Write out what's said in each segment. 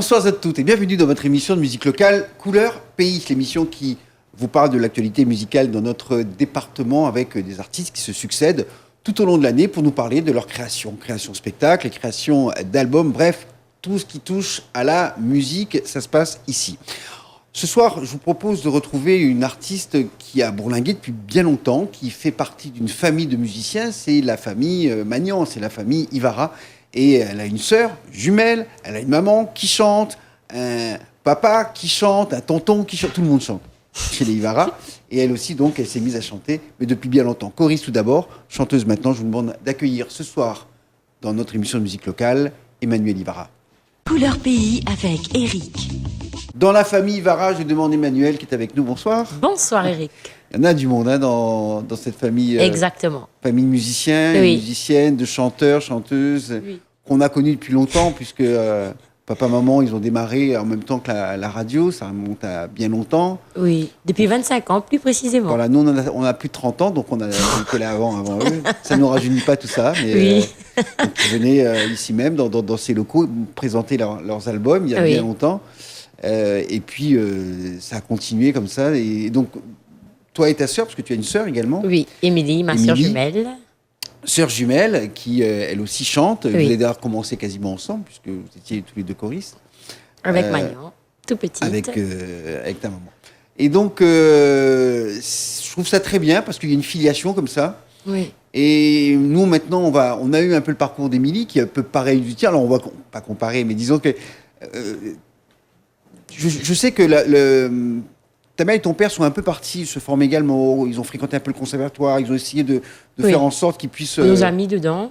Bonsoir à toutes et bienvenue dans votre émission de musique locale Couleur Pays, l'émission qui vous parle de l'actualité musicale dans notre département avec des artistes qui se succèdent tout au long de l'année pour nous parler de leur création spectacle, création d'albums, bref, tout ce qui touche à la musique, ça se passe ici. Ce soir, je vous propose de retrouver une artiste qui a bourlingué depuis bien longtemps, qui fait partie d'une famille de musiciens, c'est la famille Magnan, c'est la famille Ivara. Et elle a une sœur jumelle, elle a une maman qui chante, un papa qui chante, un tonton qui chante, tout le monde chante chez les Ivara. Et elle aussi, donc, elle s'est mise à chanter, mais depuis bien longtemps. Choriste tout d'abord, chanteuse maintenant. Je vous demande d'accueillir ce soir, dans notre émission de musique locale, Emmanuelle Ivara. Couleur Pays avec Eric. Dans la famille Ivara, je demande Emmanuelle qui est avec nous. Bonsoir. Bonsoir Eric. Il y en a du monde dans cette famille. Exactement. Famille de musiciens, Oui. musiciennes, de chanteurs, chanteuses, Oui. qu'on a connus depuis longtemps, puisque papa, maman, ils ont démarré en même temps que la radio, ça remonte à bien longtemps. Oui, depuis 25 ans plus précisément. Voilà, nous, on a plus de 30 ans, donc on a été là avant eux. Ça ne nous rajeunit pas tout ça, mais Oui. donc, ils venaient ici même, dans ces locaux, présenter leurs albums il y a Oui. bien longtemps. Et puis, ça a continué comme ça. Et donc, toi et ta sœur, parce que tu as une sœur également. Oui, Émilie, ma sœur jumelle. Sœur jumelle, qui elle aussi chante. Oui. Vous avez d'ailleurs commencé quasiment ensemble, puisque vous étiez tous les deux choristes. Avec Magnan, tout petite. Avec ta maman. Et donc, je trouve ça très bien, parce qu'il y a une filiation comme ça. Oui. Et nous, maintenant, on a eu un peu le parcours d'Émilie, qui est un peu pareil du tien. Alors, on va pas comparer, mais disons que... je sais que ta mère et ton père sont un peu partis, se forment également, ils ont fréquenté un peu le conservatoire, ils ont essayé de Oui. faire en sorte qu'ils puissent... Nos amis dedans,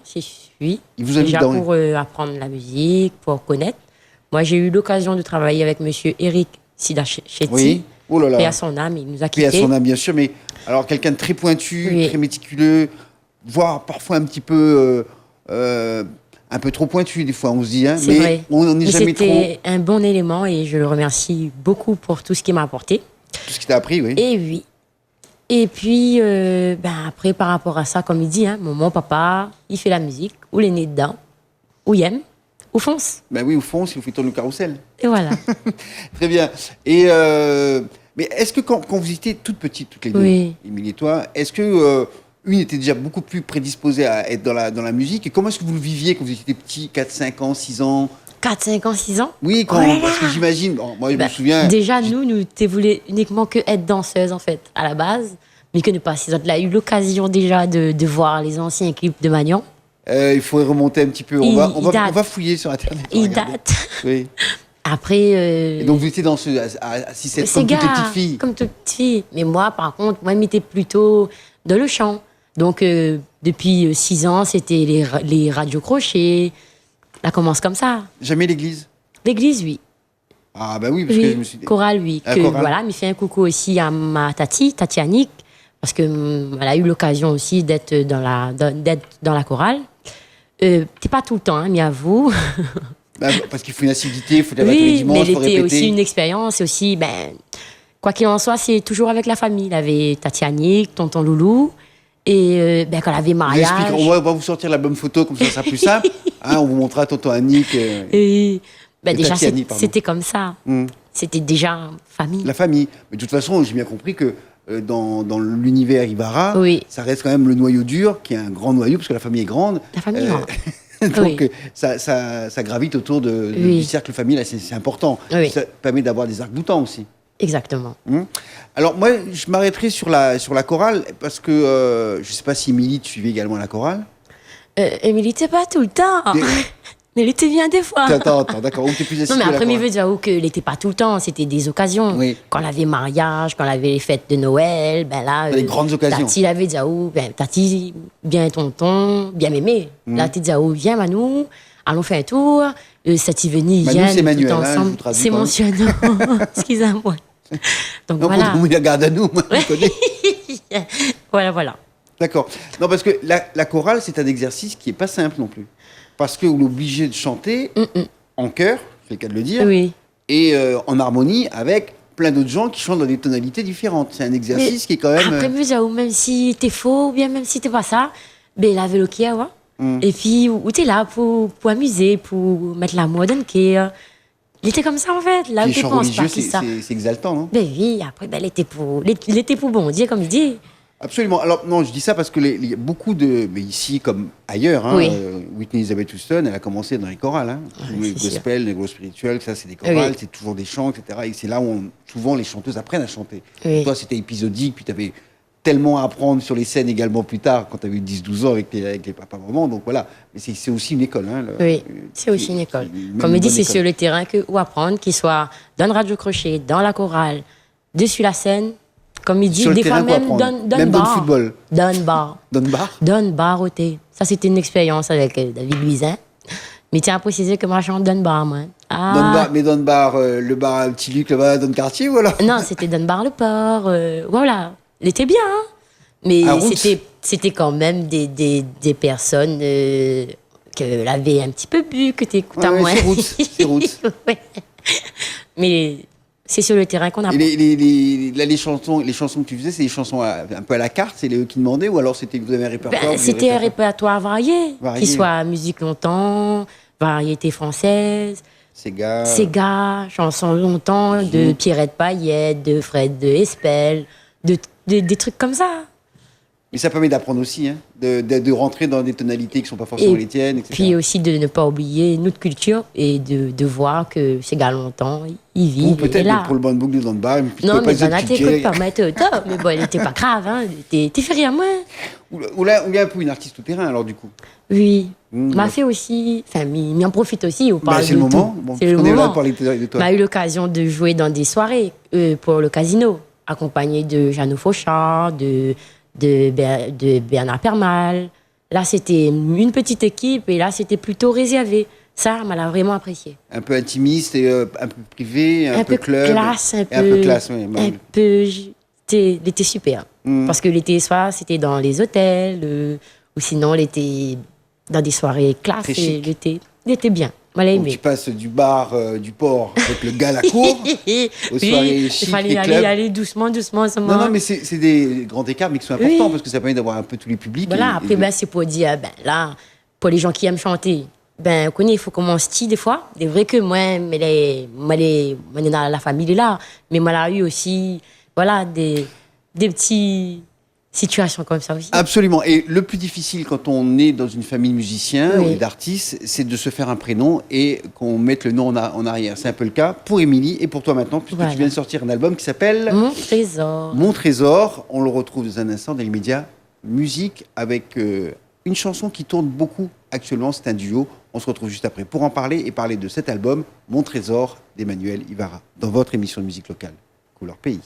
oui. Ils vous ont mis Déjà dedans, pour apprendre la musique, pour connaître. Moi, j'ai eu l'occasion de travailler avec monsieur Eric Sidachetti. Oui. Oh là là. Paix à son âme, il nous a Paix à quittés. son âme, bien sûr, mais alors quelqu'un de très pointu, Oui. très méticuleux, voire parfois un petit peu... un peu trop pointu, des fois, on se dit, hein, C'est mais vrai. on n'est Mais jamais trop... c'était un bon élément et je le remercie beaucoup pour tout ce qu'il m'a apporté. Tout ce qu'il t'a appris, oui. Et oui. Et puis, après, par rapport à ça, comme il dit, hein, mon papa, il fait la musique, ou il est né dedans, ou il aime, ou fonce. Ben oui, au fond, si vous faites tourner le carrousel. Et voilà. Très bien. Et mais est-ce que quand vous étiez toutes petites, toutes les deux, Oui. Émilie et toi, est-ce que une était déjà beaucoup plus prédisposée à être dans la musique? Et comment est-ce que vous le viviez quand vous étiez petits, 4, 5 ans, 6 ans? 4, 5 ans, 6 ans. Oui, Oh là là. parce que j'imagine, bon, moi je me souviens... Déjà, nous voulais uniquement que être danseuse, en fait, à la base. Mais que ne pas. Si on a eu l'occasion déjà de voir les anciens clips de Magnan. il faudrait remonter un petit peu. Il On date. va fouiller sur Internet. on va Il regarder. date. Oui. Après... Et donc vous étiez dans à 6, 7 C'est comme toutes les gars, petites filles. comme toute petite fille. Mais moi, par contre, moi, je m'étais plutôt dans le chant. Donc, depuis 6 ans, c'était les radios crochets. Ça commence comme ça. Jamais l'église? L'église, oui. Ah bah oui, parce que Oui, je me suis dit... chorale, oui. Ah, Que, chorale. voilà, mais fait un coucou aussi à ma Tati Annick, parce que elle a eu l'occasion aussi d'être dans la chorale. T'es pas tout le temps, hein, mais à vous. Bah, parce qu'il faut une assiduité, il faut aller tous les Oui, dimanches, mais il faut elle était répéter. aussi une expérience. Et aussi, quoi qu'il en soit, c'est toujours avec la famille. Il avait Tati Annick, tonton Loulou. Et quand elle avait Vous mariage. expliquerez, on va vous sortir l'album photo, comme ça sera plus simple. Hein, on vous montrera tonton Annick. Et, déjà, Tati Annick, pardon. c'était comme ça. Hmm. C'était déjà famille. La famille. Mais de toute façon, j'ai bien compris que dans l'univers Ivara, Oui. ça reste quand même le noyau dur, qui est un grand noyau, parce que la famille est grande. La famille est grande. Donc, Oui. ça gravite autour Oui. du cercle familial, c'est important. Oui. Ça permet d'avoir des arcs-boutants aussi. Exactement. Alors, moi, je m'arrêterai sur la chorale, parce que je ne sais pas si Émilie, tu suivais également la chorale. Émilie, t'es pas tout le temps. Mais elle était bien des fois. Attends, d'accord. Où t'es plus Non, assidue mais à la après, il chorale? veut dire qu'elle n'était pas tout le temps. C'était des occasions. Oui. Quand elle avait mariage, quand elle avait les fêtes de Noël, là. Les grandes occasions. Tati avait dit, Tati, bien tonton, bien mémé. Là, tu dis, viens, Manou, allons faire un tour. Cet Iveni, Manou, viens, c'est Manuel, tout hein, je ensemble. vous traduis C'est quand mon même. surnom. Excusez-moi. Donc Non, voilà. pour nous, il regarde à nous, moi, je connais. Voilà. D'accord. Non, parce que la chorale, c'est un exercice qui n'est pas simple non plus. Parce qu'on est obligé de chanter en chœur, c'est le cas de le dire, Oui. et en harmonie avec plein d'autres gens qui chantent dans des tonalités différentes. C'est un exercice qui est quand même... Après, même si t'es faux, ou bien même si t'es pas ça, la vélo qui est, ouais. Et puis, où t'es là pour amuser, pour mettre la mode en care. Il était comme ça, en fait. Là, Les tu chants penses pas religieux, qui ça. c'est exaltant, non? Ben oui, après, ben, il était pour bon Dieu, comme il dit. Absolument. Alors, non, je dis ça parce que il y a beaucoup de. Mais ici, comme ailleurs, hein, Oui. Whitney Elizabeth Houston, elle a commencé dans les chorales. Hein. Ouais, Les c'est sûr. gospels, les groupes spirituels, ça, c'est des chorales, Oui. c'est toujours des chants, etc. Et c'est là où souvent les chanteuses apprennent à chanter. Oui. Toi, c'était épisodique, puis tu avais tellement à apprendre sur les scènes également plus tard, quand tu avais 10-12 ans avec les papas-mamans. Donc voilà. Mais c'est aussi une école. Hein, Oui, c'est aussi une école. même Comme une il dit, bonne c'est école. sur le terrain que où apprendre, qu'il soit dans le radio-crochet, dans la chorale, dessus la scène. Comme il dit, Sur le des fois terrain, quoi même apprendre. dans Même dans le bar. football. Dans le bar. Dunbar. Donne bar au thé. Ça, c'était une expérience avec David Luisin. Mais tiens à préciser que moi, je chante Donne bar, moi. Ah. Dunbar, mais Dunbar, le bar à Petit Luc, là-bas, Doncartier, voilà. Non, c'était Donne bar le port. Voilà. Il était bien, hein. Mais À Routes. c'était quand même des personnes que l'avaient un petit peu bu, que t'écoutes à Ouais, moins. c'est Roots, c'est Roots. Ouais. Mais c'est sur le terrain qu'on Et apprend. là, les chansons que tu faisais, c'est des chansons un peu à la carte, c'est eux qui demandaient, ou alors vous avez un répertoire Ben, vous avez c'était un répertoire varié, Varié. qu'il soit musique longtemps, variété française, Sega. Sega, chansons longtemps, de Pierrette Paillette, de Fred de Espel, des trucs comme ça. Mais ça permet d'apprendre aussi, hein, de rentrer dans des tonalités qui ne sont pas forcément les tiennes, etc. Puis aussi de ne pas oublier notre culture et de voir que Sega longtemps, il vit, Ou il est peut-être là. pour le Band Book de Dunbar. Non, mais Dana, t'écoutes pas, mais top, mais bon, elle était pas grave, hein. T'es fait rire, moi. Ou là, on est un peu une artiste tout terrain, alors du coup. Oui. Mmh, M'a ouais. fait aussi, enfin, m'y en profite aussi. On parle C'est de le moment. tout. Bon, C'est le on est là moment. pour parler de toi. M'a eu l'occasion de jouer dans des soirées pour le casino, accompagné de Jeannot Fauchard, de Bernard Permal. Là, c'était une petite équipe et là, c'était plutôt réservé. Ça, m'a vraiment apprécié. Un peu intimiste, et, un peu privé, un peu club. classe, et un peu classe, oui. un peu. Il était super. Mm. Parce que l'été soir, c'était dans les hôtels, ou sinon, l'été dans des soirées classe. Très Et chic. il était bien. Moi, l'ai Donc, aimé. tu passes du bar du port avec le gars à la cour aux Oui, soirées il chic fallait et aller, club. aller doucement, doucement. Non, mais c'est des grands écarts, mais qui sont importants Oui. parce que ça permet d'avoir un peu tous les publics. Voilà, après, ben, c'est pour dire, ben là, pour les gens qui aiment chanter, ben, vous connaissez, il faut qu'on style des fois. C'est vrai que moi, dans la famille est là, mais moi, là, eu aussi, voilà, des petites situations comme ça aussi. Absolument. Et le plus difficile quand on est dans une famille de musiciens Oui. ou d'artistes, c'est de se faire un prénom et qu'on mette le nom en arrière. C'est un peu le cas pour Émilie et pour toi maintenant, puisque Voilà. tu viens de sortir un album qui s'appelle Mon trésor. Mon Trésor. On le retrouve dans un instant dans les médias musique avec une chanson qui tourne beaucoup actuellement. C'est un duo. On se retrouve juste après pour en parler et parler de cet album, Mon Trésor, d'Emmanuel Ivara, dans votre émission de musique locale, Couleur Pays.